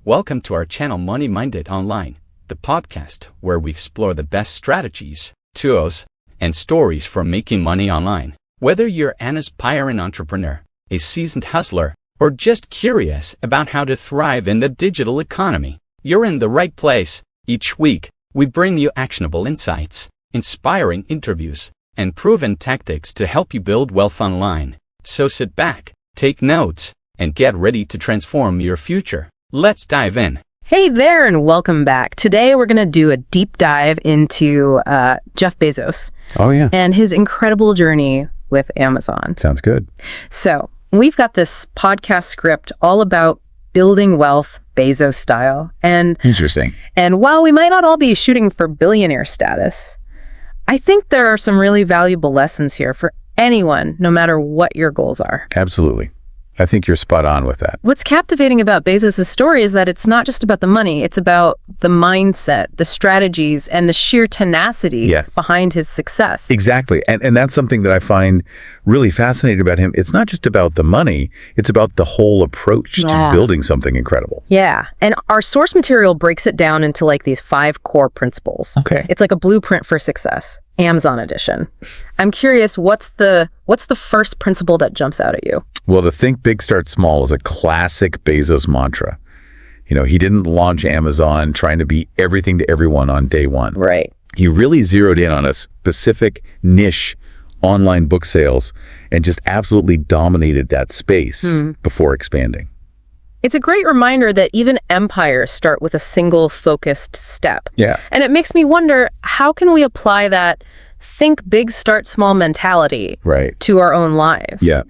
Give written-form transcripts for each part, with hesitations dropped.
Welcome to our channel Money Minded Online, the podcast where we explore the best strategies, tools, and stories for making money online. Whether you're an aspiring entrepreneur, a seasoned hustler, or just curious about how to thrive in the digital economy, you're in the right place. Each week, we bring you actionable insights, inspiring interviews, and proven tactics to help you build wealth online. So sit back, take notes, and get ready to transform your future. Let's dive in. Hey there, and welcome back. Today, we're going to do a deep dive into Jeff Bezos. Oh, yeah. And his incredible journey with Amazon. Sounds good. So we've got this podcast script all about building wealth Bezos style. And Interesting. And while we might not all be shooting for billionaire status, I think there are some really valuable lessons here for anyone, no matter what your goals are. Absolutely. I think you're spot on with that. What's captivating about Bezos' story is that it's not just about the money, it's about the mindset, the strategies, and the sheer tenacity behind his success. Exactly. And that's something that I find really fascinating about him. It's not just about the money, it's about the whole approach to building something incredible. Yeah. And our source material breaks it down into like these 5 core principles. Okay. It's like a blueprint for success. Amazon edition. I'm curious, what's the first principle that jumps out at you? Well, the think big, start small is a classic Bezos mantra. You know, he didn't launch Amazon trying to be everything to everyone on day one. Right. He really zeroed in on a specific niche, online book sales, and just absolutely dominated that space before expanding. It's a great reminder that even empires start with a single focused step. Yeah. And it makes me wonder, how can we apply that think big, start small mentality to our own lives? Yeah.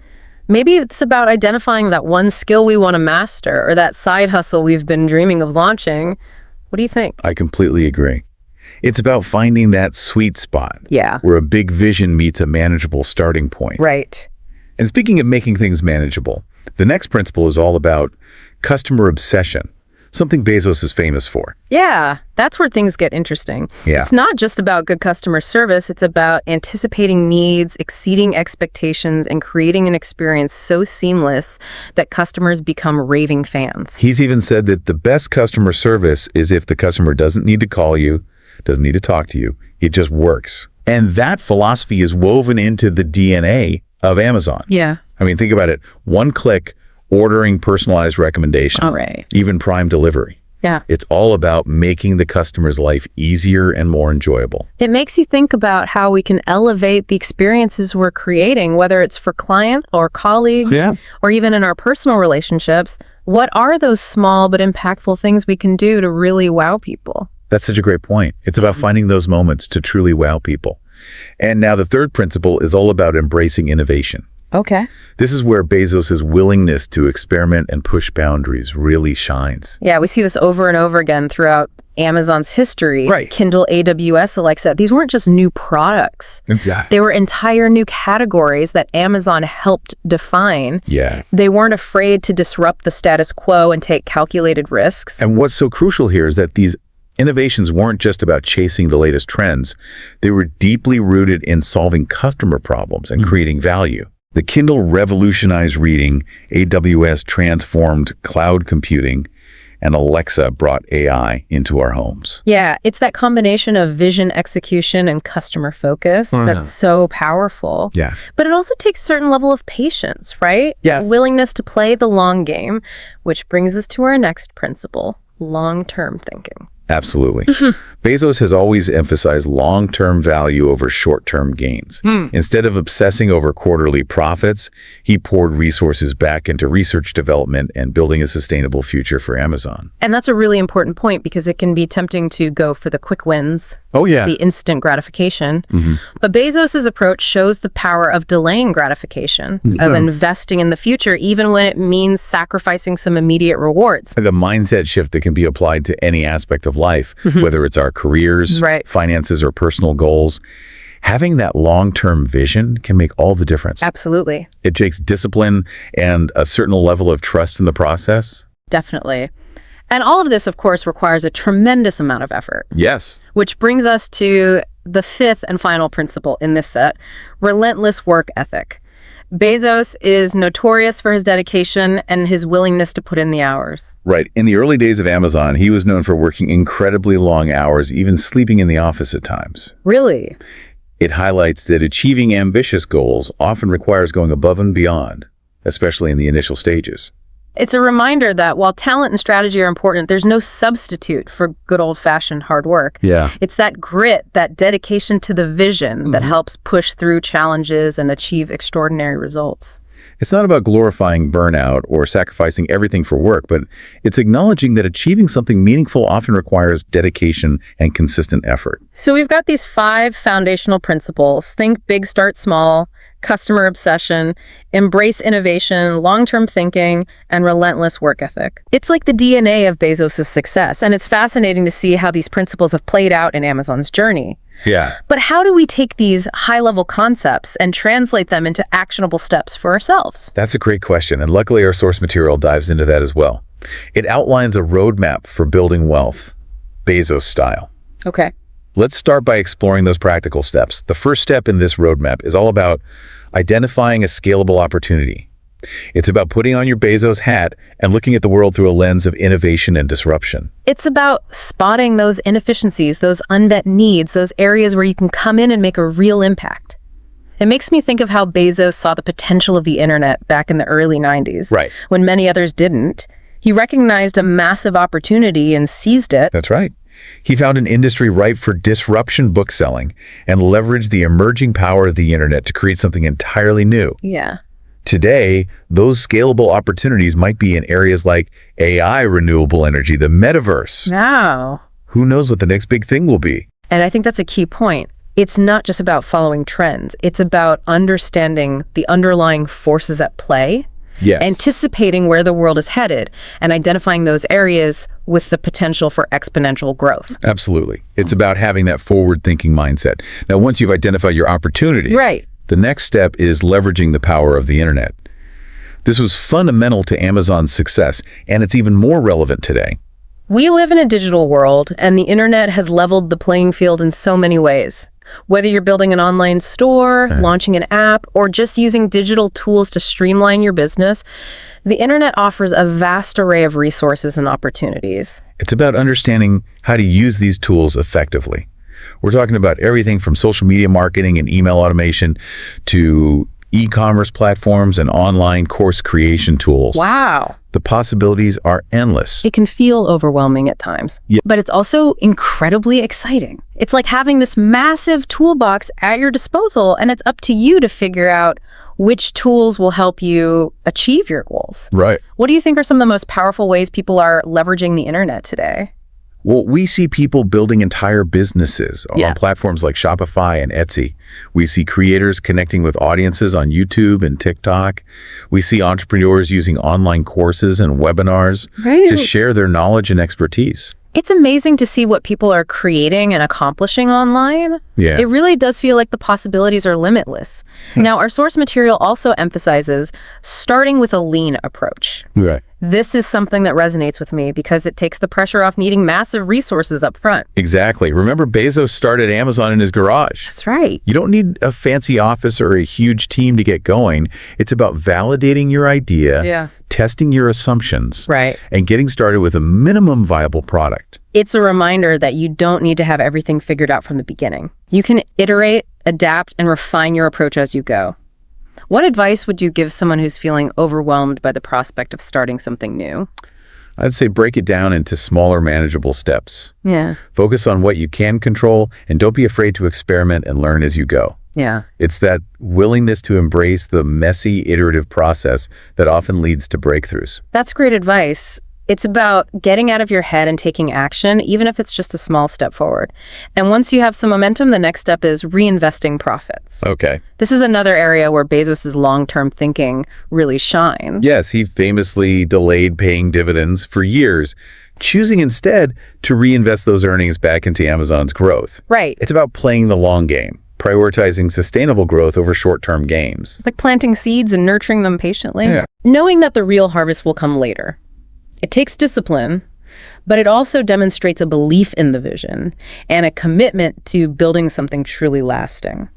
Maybe it's about identifying that one skill we want to master or that side hustle we've been dreaming of launching. What do you think? I completely agree. It's about finding that sweet spot where a big vision meets a manageable starting point. Right. And speaking of making things manageable, the next principle is all about customer obsession, something Bezos is famous for. Yeah, that's where things get interesting. Yeah. It's not just about good customer service, it's about anticipating needs, exceeding expectations, and creating an experience so seamless that customers become raving fans. He's even said that the best customer service is if the customer doesn't need to call you, doesn't need to talk to you, it just works. And that philosophy is woven into the DNA of Amazon. Yeah. I mean, think about it. One click, ordering personalized recommendation. All right. Even prime delivery. Yeah. It's all about making the customer's life easier and more enjoyable. It makes you think about how we can elevate the experiences we're creating, whether it's for clients or colleagues, or even in our personal relationships. What are those small but impactful things we can do to really wow people? That's such a great point. It's about finding those moments to truly wow people. And now the third principle is all about embracing innovation. Okay. This is where Bezos' willingness to experiment and push boundaries really shines. Yeah, we see this over and over again throughout Amazon's history. Right. Kindle, AWS, Alexa, these weren't just new products. Yeah. They were entire new categories that Amazon helped define. Yeah. They weren't afraid to disrupt the status quo and take calculated risks. And what's so crucial here is that these innovations weren't just about chasing the latest trends. They were deeply rooted in solving customer problems and creating value. The Kindle revolutionized reading, AWS transformed cloud computing, and Alexa brought AI into our homes. Yeah, it's that combination of vision, execution, and customer focus that's so powerful. Yeah. But it also takes a certain level of patience, right? Yes. A willingness to play the long game, which brings us to our next principle, long-term thinking. Absolutely. Bezos has always emphasized long-term value over short-term gains. Instead of obsessing over quarterly profits, he poured resources back into research development and building a sustainable future for Amazon. And that's a really important point because it can be tempting to go for the quick wins, the instant gratification. But Bezos' approach shows the power of delaying gratification, of investing in the future, even when it means sacrificing some immediate rewards. The mindset shift that can be applied to any aspect of life, whether it's our careers, finances, or personal goals. Having that long-term vision can make all the difference. Absolutely. It takes discipline and a certain level of trust in the process. Definitely. And all of this, of course, requires a tremendous amount of effort. Yes. Which brings us to the fifth and final principle in this set, relentless work ethic. Bezos is notorious for his dedication and his willingness to put in the hours. Right. In the early days of Amazon, he was known for working incredibly long hours, even sleeping in the office at times. Really? It highlights that achieving ambitious goals often requires going above and beyond, especially in the initial stages. It's a reminder that while talent and strategy are important, there's no substitute for good old-fashioned hard work. Yeah. It's that grit, that dedication to the vision that helps push through challenges and achieve extraordinary results. It's not about glorifying burnout or sacrificing everything for work, but it's acknowledging that achieving something meaningful often requires dedication and consistent effort. So we've got these 5 foundational principles. Think big, start small, customer obsession, embrace innovation, long-term thinking, and relentless work ethic. It's like the DNA of Bezos' success, and it's fascinating to see how these principles have played out in Amazon's journey. Yeah. But how do we take these high-level concepts and translate them into actionable steps for ourselves? That's a great question, and luckily our source material dives into that as well. It outlines a roadmap for building wealth, Bezos style. Okay. Let's start by exploring those practical steps. The first step in this roadmap is all about identifying a scalable opportunity. It's about putting on your Bezos hat and looking at the world through a lens of innovation and disruption. It's about spotting those inefficiencies, those unmet needs, those areas where you can come in and make a real impact. It makes me think of how Bezos saw the potential of the internet back in the early 90s. Right. When many others didn't. He recognized a massive opportunity and seized it. That's right. He found an industry ripe for disruption bookselling and leveraged the emerging power of the internet to create something entirely new. Yeah. Today, those scalable opportunities might be in areas like AI, renewable energy, the metaverse. Wow. Who knows what the next big thing will be? And I think that's a key point. It's not just about following trends. It's about understanding the underlying forces at play. Yes. Anticipating where the world is headed and identifying those areas with the potential for exponential growth. Absolutely. It's about having that forward-thinking mindset. Now, once you've identified your opportunity, right, the next step is leveraging the power of the internet. This was fundamental to Amazon's success, and it's even more relevant today. We live in a digital world, and the internet has leveled the playing field in so many ways. Whether you're building an online store, launching an app, or just using digital tools to streamline your business, the internet offers a vast array of resources and opportunities. It's about understanding how to use these tools effectively. We're talking about everything from social media marketing and email automation to e-commerce platforms and online course creation tools. Wow. The possibilities are endless. It can feel overwhelming at times, but it's also incredibly exciting. It's like having this massive toolbox at your disposal, and it's up to you to figure out which tools will help you achieve your goals. Right. What do you think are some of the most powerful ways people are leveraging the internet today? Well, we see people building entire businesses on platforms like Shopify and Etsy. We see creators connecting with audiences on YouTube and TikTok. We see entrepreneurs using online courses and webinars to share their knowledge and expertise. It's amazing to see what people are creating and accomplishing online. Yeah. It really does feel like the possibilities are limitless. Now, our source material also emphasizes starting with a lean approach. Right. This is something that resonates with me because it takes the pressure off needing massive resources up front. Exactly. Remember, Bezos started Amazon in his garage. That's right. You don't need a fancy office or a huge team to get going. It's about validating your idea, testing your assumptions, and getting started with a minimum viable product. It's a reminder that you don't need to have everything figured out from the beginning. You can iterate, adapt, and refine your approach as you go. What advice would you give someone who's feeling overwhelmed by the prospect of starting something new? I'd say break it down into smaller, manageable steps. Yeah. Focus on what you can control, and don't be afraid to experiment and learn as you go. Yeah. It's that willingness to embrace the messy, iterative process that often leads to breakthroughs. That's great advice. It's about getting out of your head and taking action, even if it's just a small step forward. And once you have some momentum, the next step is reinvesting profits. Okay. This is another area where Bezos' long-term thinking really shines. Yes, he famously delayed paying dividends for years, choosing instead to reinvest those earnings back into Amazon's growth. Right. It's about playing the long game, prioritizing sustainable growth over short-term gains. It's like planting seeds and nurturing them patiently, knowing that the real harvest will come later. It takes discipline, but it also demonstrates a belief in the vision and a commitment to building something truly lasting.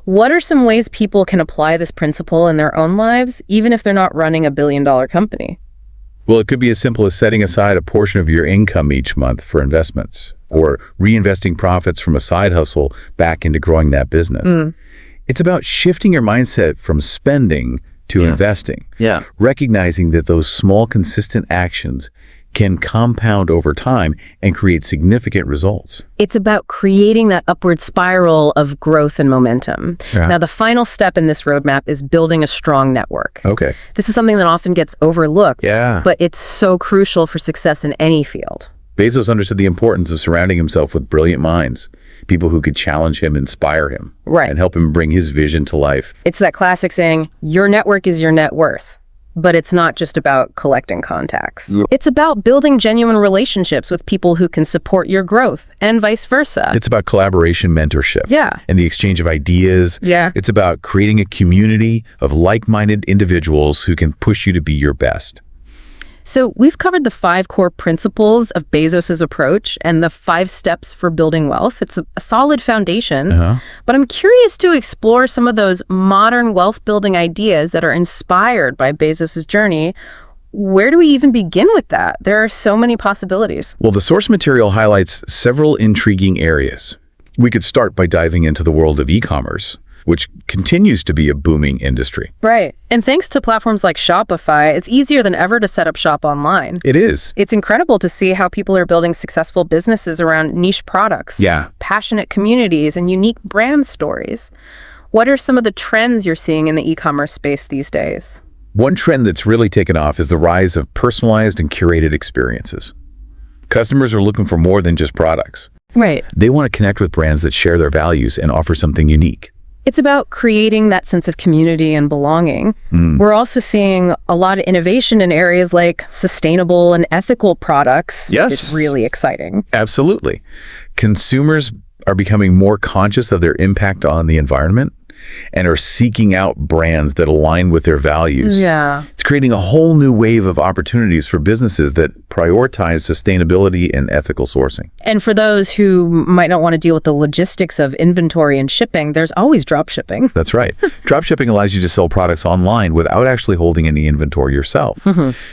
What are some ways people can apply this principle in their own lives, even if they're not running a billion-dollar company? Well, it could be as simple as setting aside a portion of your income each month for investments, or reinvesting profits from a side hustle back into growing that business. It's about shifting your mindset from spending to investing, recognizing that those small, consistent actions can compound over time and create significant results. It's about creating that upward spiral of growth and momentum. Now, the final step in this roadmap is building a strong network. This is something that often gets overlooked, but it's so crucial for success in any field. Bezos understood the importance of surrounding himself with brilliant minds, people who could challenge him, inspire him, and help him bring his vision to life. It's that classic saying, your network is your net worth. But it's not just about collecting contacts. It's about building genuine relationships with people who can support your growth and vice versa. It's about collaboration, mentorship, and the exchange of ideas. It's about creating a community of like-minded individuals who can push you to be your best. So we've covered the 5 core principles of Bezos's approach and the 5 steps for building wealth. It's a solid foundation, but I'm curious to explore some of those modern wealth-building ideas that are inspired by Bezos's journey. Where do we even begin with that? There are so many possibilities. Well, the source material highlights several intriguing areas. We could start by diving into the world of e-commerce, which continues to be a booming industry. And thanks to platforms like Shopify, it's easier than ever to set up shop online. It is. It's incredible to see how people are building successful businesses around niche products, passionate communities, and unique brand stories. What are some of the trends you're seeing in the e-commerce space these days? One trend that's really taken off is the rise of personalized and curated experiences. Customers are looking for more than just products. They want to connect with brands that share their values and offer something unique. It's about creating that sense of community and belonging. We're also seeing a lot of innovation in areas like sustainable and ethical products, which is really exciting. Absolutely. Consumers are becoming more conscious of their impact on the environment and are seeking out brands that align with their values. It's creating a whole new wave of opportunities for businesses that prioritize sustainability and ethical sourcing. And for those who might not want to deal with the logistics of inventory and shipping, there's always drop shipping. That's right. Drop shipping allows you to sell products online without actually holding any inventory yourself.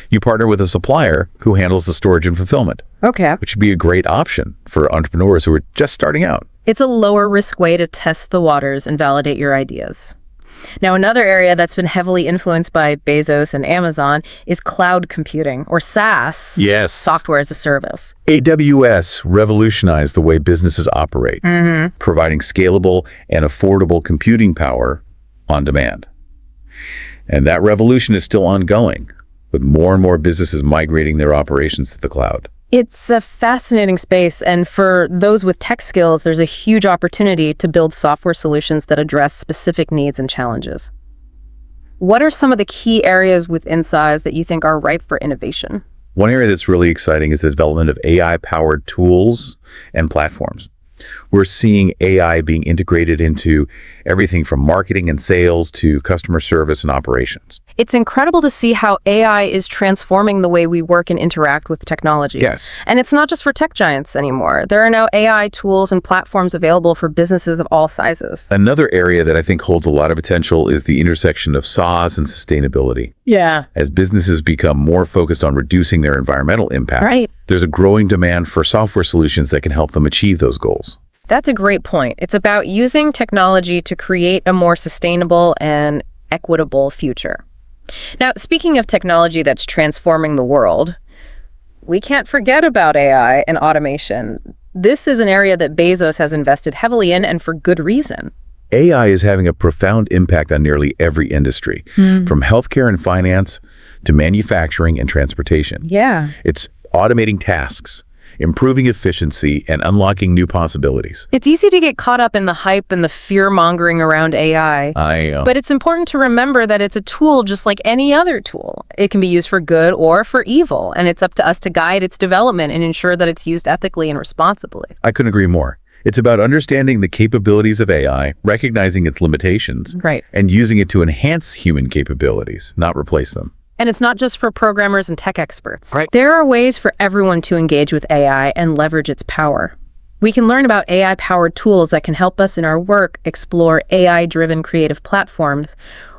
You partner with a supplier who handles the storage and fulfillment. Which would be a great option for entrepreneurs who are just starting out. It's a lower risk way to test the waters and validate your ideas. Now, another area that's been heavily influenced by Bezos and Amazon is cloud computing, or SaaS, software as a service. AWS revolutionized the way businesses operate, providing scalable and affordable computing power on demand. And that revolution is still ongoing, with more and more businesses migrating their operations to the cloud. It's a fascinating space, and for those with tech skills, there's a huge opportunity to build software solutions that address specific needs and challenges. What are some of the key areas within SaaS that you think are ripe for innovation? One area that's really exciting is the development of AI-powered tools and platforms. We're seeing AI being integrated into everything from marketing and sales to customer service and operations. It's incredible to see how AI is transforming the way we work and interact with technology. And it's not just for tech giants anymore. There are now AI tools and platforms available for businesses of all sizes. Another area that I think holds a lot of potential is the intersection of SaaS and sustainability. As businesses become more focused on reducing their environmental impact, there's a growing demand for software solutions that can help them achieve those goals. That's a great point. It's about using technology to create a more sustainable and equitable future. Now, speaking of technology that's transforming the world, we can't forget about AI and automation. This is an area that Bezos has invested heavily in, and for good reason. AI is having a profound impact on nearly every industry, from healthcare and finance to manufacturing and transportation. It's automating tasks, improving efficiency, and unlocking new possibilities. It's easy to get caught up in the hype and the fear-mongering around AI. But it's important to remember that it's a tool just like any other tool. It can be used for good or for evil, and it's up to us to guide its development and ensure that it's used ethically and responsibly. I couldn't agree more. It's about understanding the capabilities of AI, recognizing its limitations, and using it to enhance human capabilities, not replace them. And it's not just for programmers and tech experts. There are ways for everyone to engage with AI and leverage its power. We can learn about AI-powered tools that can help us in our work, explore AI-driven creative platforms,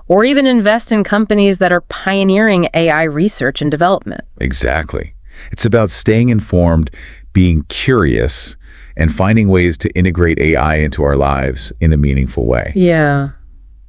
or even invest in companies that are pioneering AI research and development. Exactly. It's about staying informed, being curious, and finding ways to integrate AI into our lives in a meaningful way. Yeah.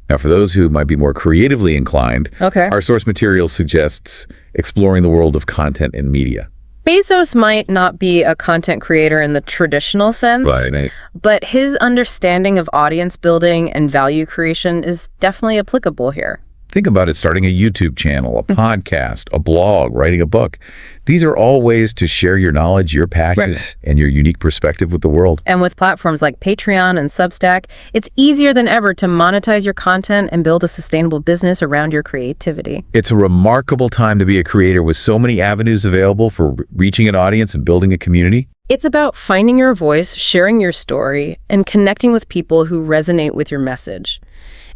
Now, for those who might be more creatively inclined, Okay. our source material suggests exploring the world of content and media. Bezos might not be a content creator in the traditional sense, Right. but his understanding of audience building and value creation is definitely applicable here. Think about it, starting a YouTube channel, a podcast, a blog, writing a book. These are all ways to share your knowledge, your passions, and your unique perspective with the world. And with platforms like Patreon and Substack, it's easier than ever to monetize your content and build a sustainable business around your creativity. It's a remarkable time to be a creator with so many avenues available for reaching an audience and building a community. It's about finding your voice, sharing your story, and connecting with people who resonate with your message.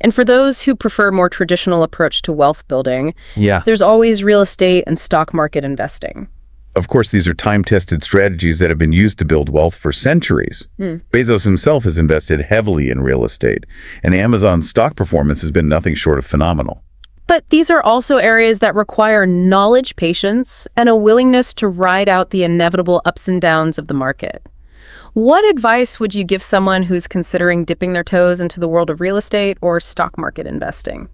And for those who prefer a more traditional approach to wealth building, there's always real estate and stock market investing. Of course, these are time-tested strategies that have been used to build wealth for centuries. Bezos himself has invested heavily in real estate, and Amazon's stock performance has been nothing short of phenomenal. But these are also areas that require knowledge, patience, and a willingness to ride out the inevitable ups and downs of the market. What advice would you give someone who's considering dipping their toes into the world of real estate or stock market investing?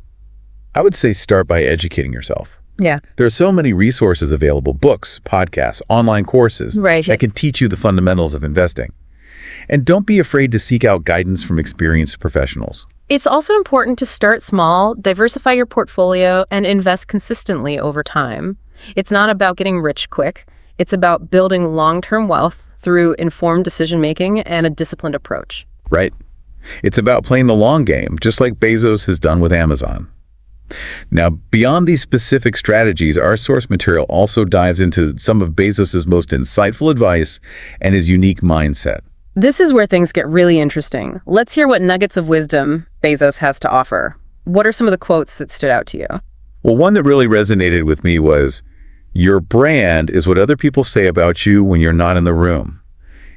I would say start by educating yourself. Yeah. There are so many resources available, books, podcasts, online courses that can teach you the fundamentals of investing. And don't be afraid to seek out guidance from experienced professionals. It's also important to start small, diversify your portfolio, and invest consistently over time. It's not about getting rich quick. It's about building long-term wealth through informed decision-making and a disciplined approach. Right. It's about playing the long game, just like Bezos has done with Amazon. Now, beyond these specific strategies, our source material also dives into some of Bezos's most insightful advice and his unique mindset. This is where things get really interesting. Let's hear what nuggets of wisdom Bezos has to offer. What are some of the quotes that stood out to you? Well, one that really resonated with me was, "Your brand is what other people say about you when you're not in the room.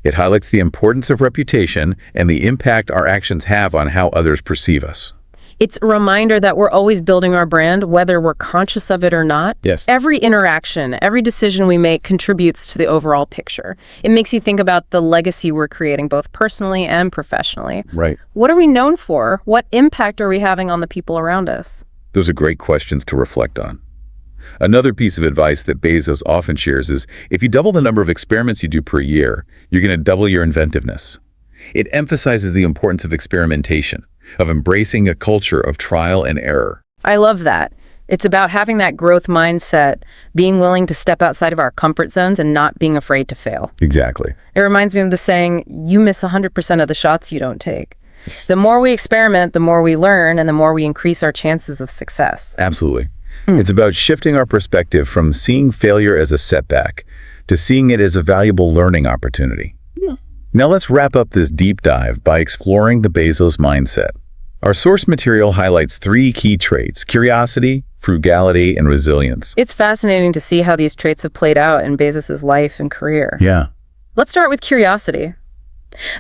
It highlights the importance of reputation and the impact our actions have on how others perceive us." It's a reminder that we're always building our brand, whether we're conscious of it or not. Yes. Every interaction, every decision we make contributes to the overall picture. It makes you think about the legacy we're creating, both personally and professionally. Right. What are we known for? What impact are we having on the people around us? Those are great questions to reflect on. Another piece of advice that Bezos often shares is, if you double the number of experiments you do per year, you're going to double your inventiveness. It emphasizes the importance of experimentation, of embracing a culture of trial and error. I love that. It's about having that growth mindset, being willing to step outside of our comfort zones and not being afraid to fail. Exactly. It reminds me of the saying, you miss 100% of the shots you don't take. The more we experiment, the more we learn, and the more we increase our chances of success. Absolutely. It's about shifting our perspective from seeing failure as a setback to seeing it as a valuable learning opportunity. Now let's wrap up this deep dive by exploring the Bezos mindset. Our source material highlights 3 key traits: curiosity, frugality, and resilience. It's fascinating to see how these traits have played out in Bezos' life and career. Yeah. Let's start with curiosity.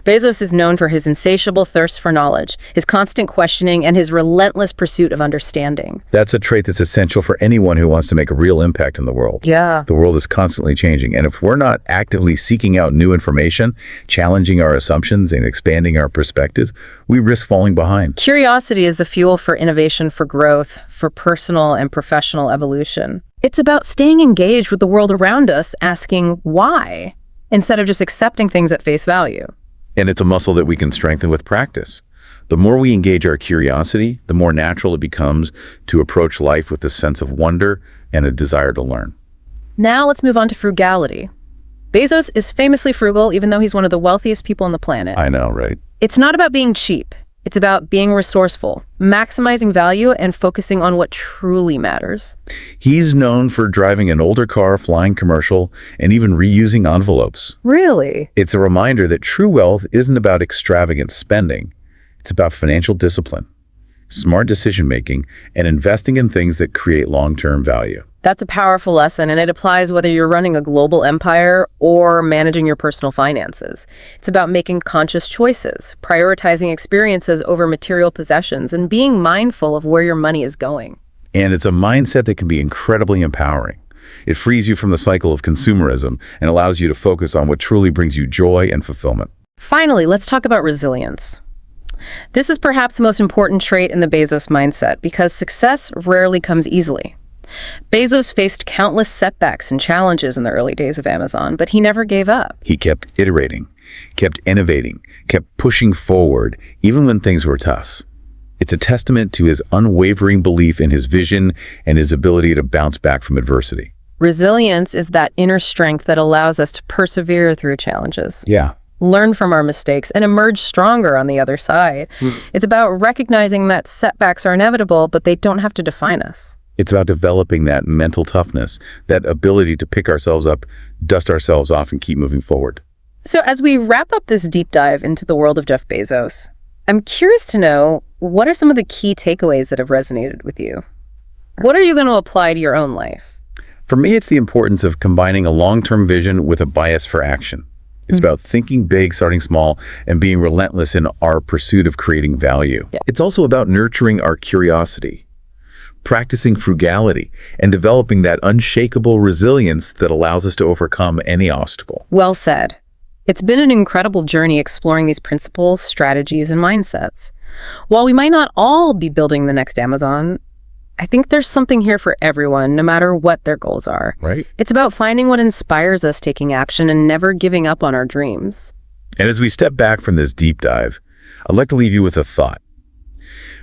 Bezos is known for his insatiable thirst for knowledge, his constant questioning, and his relentless pursuit of understanding. That's a trait that's essential for anyone who wants to make a real impact in the world. Yeah. The world is constantly changing, and if we're not actively seeking out new information, challenging our assumptions, and expanding our perspectives, we risk falling behind. Curiosity is the fuel for innovation, for growth, for personal and professional evolution. It's about staying engaged with the world around us, asking why, instead of just accepting things at face value. And it's a muscle that we can strengthen with practice. The more we engage our curiosity, the more natural it becomes to approach life with a sense of wonder and a desire to learn. Now let's move on to frugality. Bezos is famously frugal, even though he's one of the wealthiest people on the planet. I know, right? It's not about being cheap. It's about being resourceful, maximizing value, and focusing on what truly matters. He's known for driving an older car, flying commercial, and even reusing envelopes. Really? It's a reminder that true wealth isn't about extravagant spending. It's about financial discipline. smart decision-making, and investing in things that create long-term value. That's a powerful lesson, and it applies whether you're running a global empire or managing your personal finances. It's about making conscious choices, prioritizing experiences over material possessions, and being mindful of where your money is going. And it's a mindset that can be incredibly empowering. It frees you from the cycle of consumerism and allows you to focus on what truly brings you joy and fulfillment. Finally, let's talk about resilience. This is perhaps the most important trait in the Bezos mindset because success rarely comes easily. Bezos faced countless setbacks and challenges in the early days of Amazon, but he never gave up. He kept iterating, kept innovating, kept pushing forward, even when things were tough. It's a testament to his unwavering belief in his vision and his ability to bounce back from adversity. Resilience is that inner strength that allows us to persevere through challenges. Yeah. Learn from our mistakes, and emerge stronger on the other side. It's about recognizing that setbacks are inevitable, but they don't have to define us. It's about developing that mental toughness, that ability to pick ourselves up, dust ourselves off, and keep moving forward. So as we wrap up this deep dive into the world of Jeff Bezos, I'm curious to know, what are some of the key takeaways that have resonated with you? What are you going to apply to your own life? For me, it's the importance of combining a long-term vision with a bias for action. It's about thinking big, starting small, and being relentless in our pursuit of creating value. Yeah. It's also about nurturing our curiosity, practicing frugality, and developing that unshakable resilience that allows us to overcome any obstacle. Well said. It's been an incredible journey exploring these principles, strategies, and mindsets. While we might not all be building the next Amazon, I think there's something here for everyone, no matter what their goals are. Right. It's about finding what inspires us, taking action, and never giving up on our dreams. And as we step back from this deep dive, I'd like to leave you with a thought.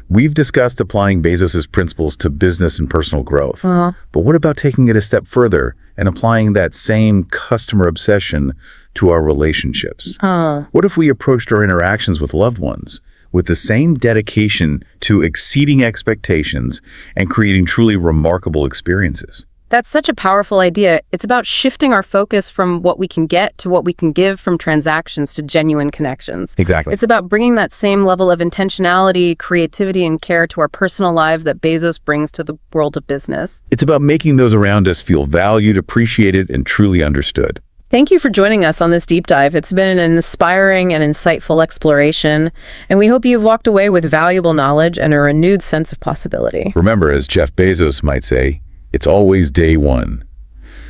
We've discussed applying Bezos' principles to business and personal growth. But what about taking it a step further and applying that same customer obsession to our relationships? What if we approached our interactions with loved ones with the same dedication to exceeding expectations and creating truly remarkable experiences? That's such a powerful idea. It's about shifting our focus from what we can get to what we can give, from transactions to genuine connections. Exactly. It's about bringing that same level of intentionality, creativity, and care to our personal lives that Bezos brings to the world of business. It's about making those around us feel valued, appreciated, and truly understood. Thank you for joining us on this deep dive. It's been an inspiring and insightful exploration, and we hope you've walked away with valuable knowledge and a renewed sense of possibility. Remember, as Jeff Bezos might say, it's always day one.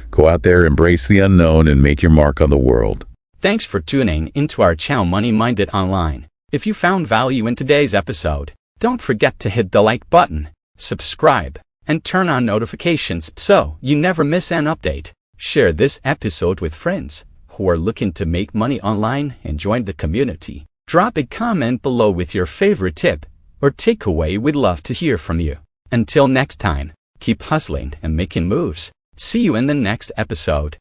Go out there, embrace the unknown, and make your mark on the world. Thanks for tuning into our channel Money Minded Online. If you found value in today's episode, don't forget to hit the like button, subscribe, and turn on notifications so you never miss an update. Share this episode with friends who are looking to make money online and join the community. Drop a comment below with your favorite tip or takeaway. We'd love to hear from you. Until next time, keep hustling and making moves. See you in the next episode.